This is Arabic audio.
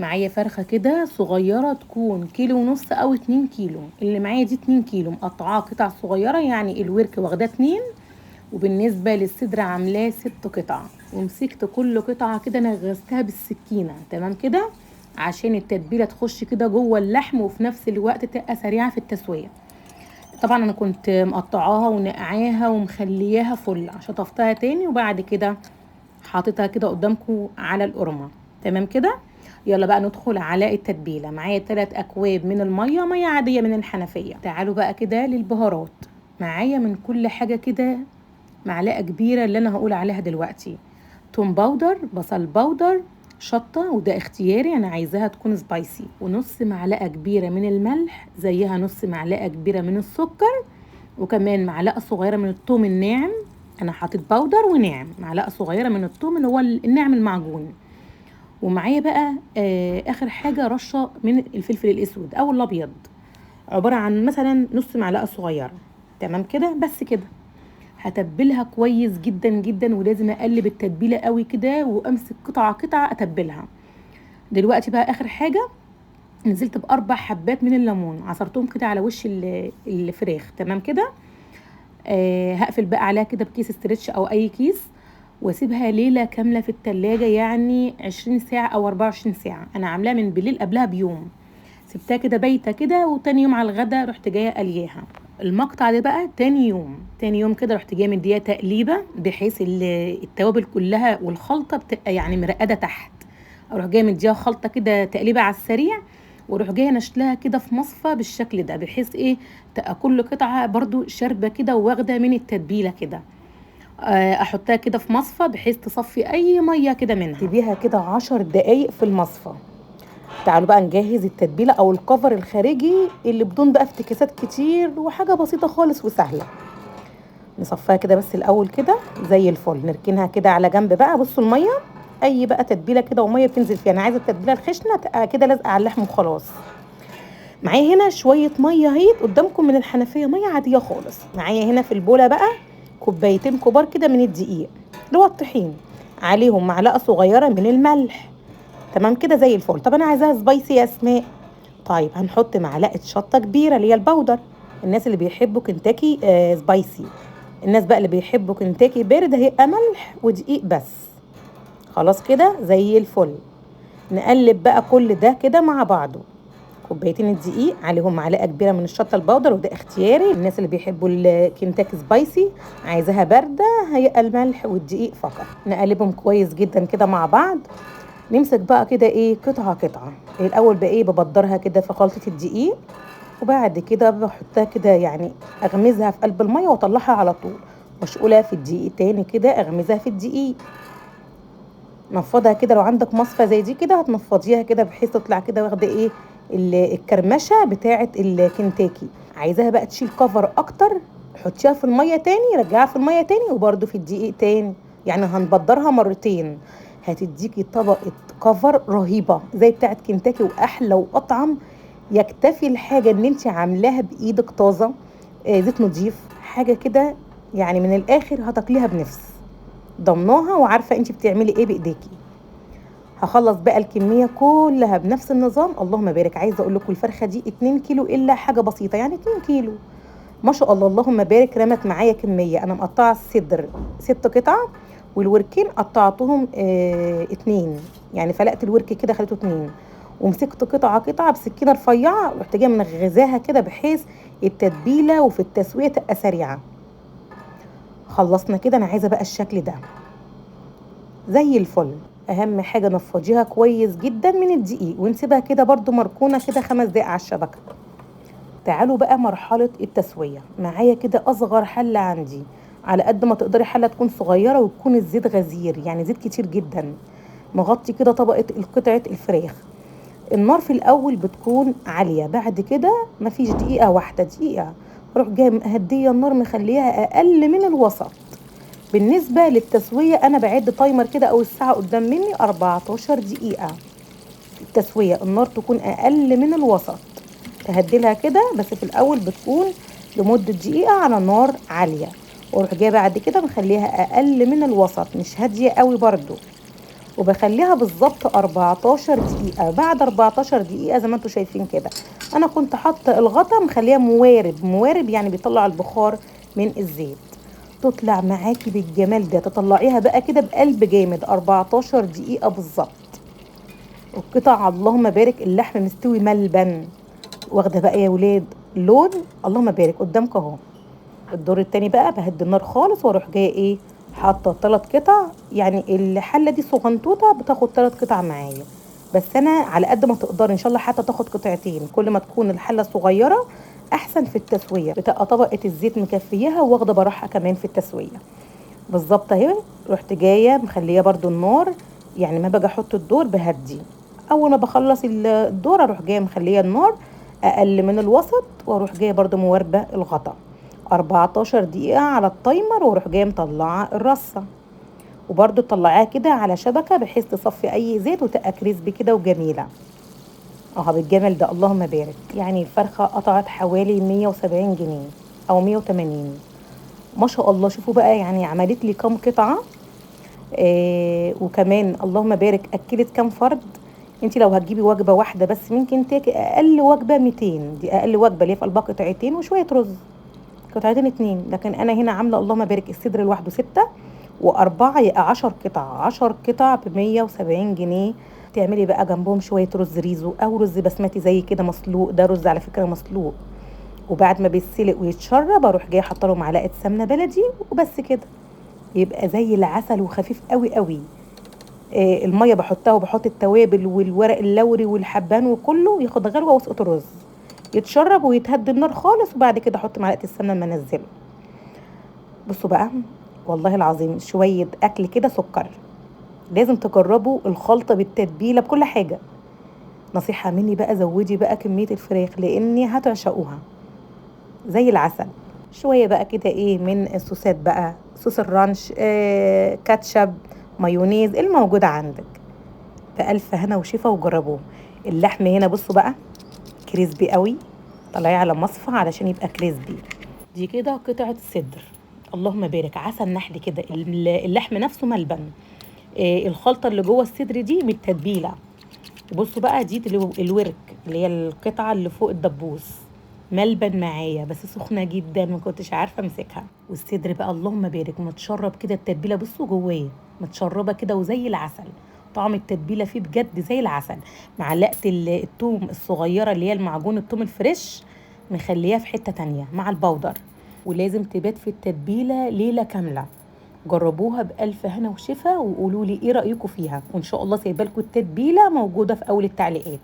معايا فرخة كده صغيرة تكون 1.5 كيلو أو 2 كيلو. اللي معايا دي 2 كيلو، مقطعاها قطع صغيرة، يعني الورك واخداه 2، وبالنسبة للصدر عاملاه 6 قطع. ومسكت كل قطعة كده نغزتها بالسكينة، تمام كده، عشان التتبيلة تخش كده جوه اللحم وفي نفس الوقت تبقى سريعة في التسوية. طبعا انا كنت مقطعاها ونقعاها ومخلياها فل، شطفتها تاني وبعد كده حاططها كده قدامكم على القرمه. تمام كده. يلا بقى ندخل على التتبيله. معايا 3 اكواب من الميه، ميه عاديه من الحنفيه. تعالوا بقى كده للبهارات. معايا من كل حاجه كده معلقه كبيره اللي انا هقول عليها دلوقتي: توم باودر، بصل باودر، شطه وده اختياري، انا عايزاها تكون سبايسي، ونص معلقه كبيره من الملح، زيها نص معلقه كبيره من السكر، وكمان معلقه صغيره من الثوم الناعم. انا حاطط باودر وناعم، معلقه صغيره من الثوم اللي هو الناعم المعجون. ومعايا بقى اخر حاجه رشه من الفلفل الاسود او الابيض، عباره عن مثلا نص معلقه صغيره. تمام كده. بس كده هتبلها كويس جدا جدا، ولازم اقلب التتبيله قوي كده وامسك قطعه قطعه اتبلها. دلوقتي بقى اخر حاجه، نزلت ب4 حبات من الليمون، عصرتهم كده على وش الفراخ. تمام كده. هقفل بقى عليها كده بكيس استرتش او اي كيس، واسيبها ليله كامله في التلاجة، يعني 20 ساعه او 24 ساعه. انا عاملاها من بالليل قبلها بيوم، سبتها كده بايته كده، وتاني يوم على الغدا رحت جايه قلياها. المقطع ده بقى تاني يوم كده رحت جايه مديها تقليبه، بحيث التوابل كلها والخلطه بتبقى يعني مرقده تحت. اروح جايه مديها خلطه كده تقليبه على السريع، واروح جايه نشلها كده في مصفى بالشكل ده، بحيث ايه تبقى كل قطعه برضو شاربه كده واخده من التتبيله كده. احطها كده في مصفى بحيث تصفي اي ميه كده منها. تبيها كده 10 دقايق في المصفى. تعالوا بقى نجهز التتبيله او الكفر الخارجي اللي بدون بقى افتكاسات كتير، وحاجه بسيطه خالص وسهله. نصفيها كده بس الاول كده زي الفل، نركنها كده على جنب. بقى بصوا الميه، اي بقى تتبيله كده وميه بتنزل فيها، انا عايزه التتبيله الخشنه تبقى كده لازقه على اللحم وخلاص. معايا هنا شويه ميه اهي قدامكم من الحنفيه، ميه عاديه خالص. معايا هنا في البوله بقى كوبايتين كبار كده من الدقيق اللي هو الطحين، عليهم معلقه صغيره من الملح. تمام كده زي الفل. طب انا عايزاها سبايسي يا اسماء. طيب هنحط معلقه شطه كبيره اللي هي البودر، الناس اللي بيحبوا كنتاكي سبايسي. الناس بقى اللي بيحبوا كنتاكي بارد هيبقى ملح ودقيق بس. خلاص كده زي الفل. نقلب بقى كل ده كده مع بعضه. كوبايتين الدقيق عليهم معلقه كبيره من الشطه البودر، وده اختياري، الناس اللي بيحبوا الكنتاكي سبايسي عايزاها بارده هيبقى الملح والدقيق فقط. نقلبهم كويس جدا كده مع بعض. نمسك بقى كده ايه قطعه قطعه. الاول بقى ايه ببدرها كده في خلطه الدقيق، وبعد كده بحطها كده يعني اغمزها في قلب الميه واطلعها على طول، واشقلها في الدقيق تاني كده اغمزها في الدقيق. نفضها كده، لو عندك مصفى زي دي كده هتنفضيها كده بحيث تطلع كده واخده ايه الكرمشه بتاعه الكنتاكي. عايزاها بقى تشيل كفر اكتر، حطيها في الميه تاني، رجعها في الميه تاني، وبرده في الدقيق تاني، يعني هنبدرها مرتين. هتديكي طبقه كفر رهيبه زي بتاعه كنتاكي، واحلى واطعم. يكتفي الحاجه ان انت عاملاها بايدك طازه، زيت نضيف، حاجه كده يعني من الاخر هتاكليها بنفس، ضمناها وعارفه انت بتعملي ايه بايديكي. هخلص بقى الكميه كلها بنفس النظام. اللهم بارك، عايزه اقول لكم الفرخه دي 2 كيلو الا حاجه بسيطه، يعني 2 كيلو ما شاء الله اللهم بارك. رمت معايا كميه. انا مقطعه الصدر 6 قطع، والوركين قطعتهم 2، يعني فلقت الورك كده خليته 2، ومسكت قطعه قطعه بسكينه رفيعه، رحت جايه منغزاها كده بحيث التتبيله وفي التسويه تبقى سريعه. خلصنا كده. انا عايزه بقى الشكل ده زي الفل. اهم حاجه نفضيها كويس جدا من الدقيق، ونسيبها كده برضو مركونه كده 5 دقايق على الشبكه. تعالوا بقى مرحله التسويه. معايا كده اصغر حله عندي، على قد ما تقدري حله تكون صغيره وتكون الزيت غزير، يعني زيت كتير جدا، مغطي كده طبقه قطعه الفراخ. النار في الاول بتكون عاليه، بعد كده مفيش دقيقه واحده، دقيقه اروح جايه مهديه النار مخليها اقل من الوسط. بالنسبة للتسوية أنا بعد تايمر كده أو الساعة قدام مني 14 دقيقة. التسوية النار تكون أقل من الوسط، تهدلها كده، بس في الأول بتكون لمدة دقيقة على نار عالية، واروح جايه بعد كده مخليها أقل من الوسط، مش هادية قوي برضو. وبخليها بالظبط 14 دقيقة. بعد 14 دقيقة زي ما انتوا شايفين كده انا كنت حاطة الغطا مخليها موارب يعني بيطلع البخار من الزيت. تطلع معاكي بالجمال ده، تطلعيها بقى كده بقلب جامد 14 دقيقة بالظبط. والقطع اللهم بارك اللحم مستوي ملبن، واخده بقى يا ولاد لون اللهم بارك قدامك اهو. الدور التاني بقى بهدي النار خالص واروح جايه ايه حاطه 3 قطع. يعني الحله دي صغنطوطه بتاخد 3 قطع معايا، بس انا على قد ما تقدر ان شاء الله حتى تاخد قطعتين. كل ما تكون الحله صغيره احسن في التسويه، بتبقى طبقه الزيت مكفيها واخده براحه كمان في التسويه. بالظبط اهي. رحت جايه مخليه برضو النار، يعني ما باجي احط الدور بهدي. اول ما بخلص الدور اروح جايه مخليه النار اقل من الوسط، واروح جايه برضو مواربه الغطا 14 دقيقه على التايمر، واروح جايه مطلعه الرصه. وبرضو تطلعيها كده على شبكه بحيث تصفي اي زيت وتبقى كريسبي كده وجميله. اه بالجمال ده اللهم بارك. يعني الفرخه قطعت حوالي 170 جنيه او 180. ما شاء الله. شوفوا بقى يعني عملت لي كام قطعه. وكمان اللهم بارك اكلت كام فرد. انت لو هتجيبي وجبه واحده بس ممكن تاكل اقل وجبه 200. دي اقل وجبه اللي هي في قلبها قطعتين وشويه رز، قطعتين 2. لكن انا هنا عامله اللهم بارك الصدر لوحده 6 و4 يبقى 10 قطع. 10 قطع ب 170 جنيه. تعملي بقى جنبهم شويه رز ريزو او رز بسمتي زي كده مسلوق. ده رز على فكره مسلوق، وبعد ما بيتسلق ويتشرب اروح جايه حاطه له معلقه سمنه بلدي وبس كده. يبقى زي العسل وخفيف قوي قوي. الميه بحطها وبحط التوابل والورق اللوري والحبان وكله ياخد غلوه واسقط الرز يتشرب ويتهدي النار خالص، وبعد كده احط معلقه السمنه لما انزله. بصوا بقى والله العظيم شويه اكل كده سكر. لازم تجربوا الخلطه بالتتبيله بكل حاجه. نصيحه مني بقى زودي بقى كميه الفراخ لاني هتعشقوها زي العسل. شويه بقى كده ايه من الصوصات بقى، صوص الرانش، كاتشب، مايونيز الموجود عندك. بألف هنا وشفا وجربوه. اللحم هنا بصوا بقى كريسبي قوي. طلعيه على مصفى علشان يبقى كريسبي. دي كده قطعة صدر اللهم بارك عسل نحل كده. اللحم نفسه ملبن. الخلطة اللي جوه الصدر دي متتبيلة. وبصوا بقى دي الورك اللي هي القطعة اللي فوق الدبوس ملبن معايا بس سخنة جدا ما كنتش عارفة امسكها. والصدر بقى اللهم بارك متشرب كده التتبيلة. بصوا جواه متشربة كده وزي العسل. طعم التتبيلة فيه بجد زي العسل. معلقة الثوم الصغيرة اللي هي المعجون الثوم الفريش مخليها في حتة تانية مع البودر. ولازم تبات في التتبيلة ليلة كاملة. جربوها بألف هنا وشفا وقولوا لي ايه رأيكم فيها، وان شاء الله سايبه لكم التتبيلة موجودة في اول التعليقات.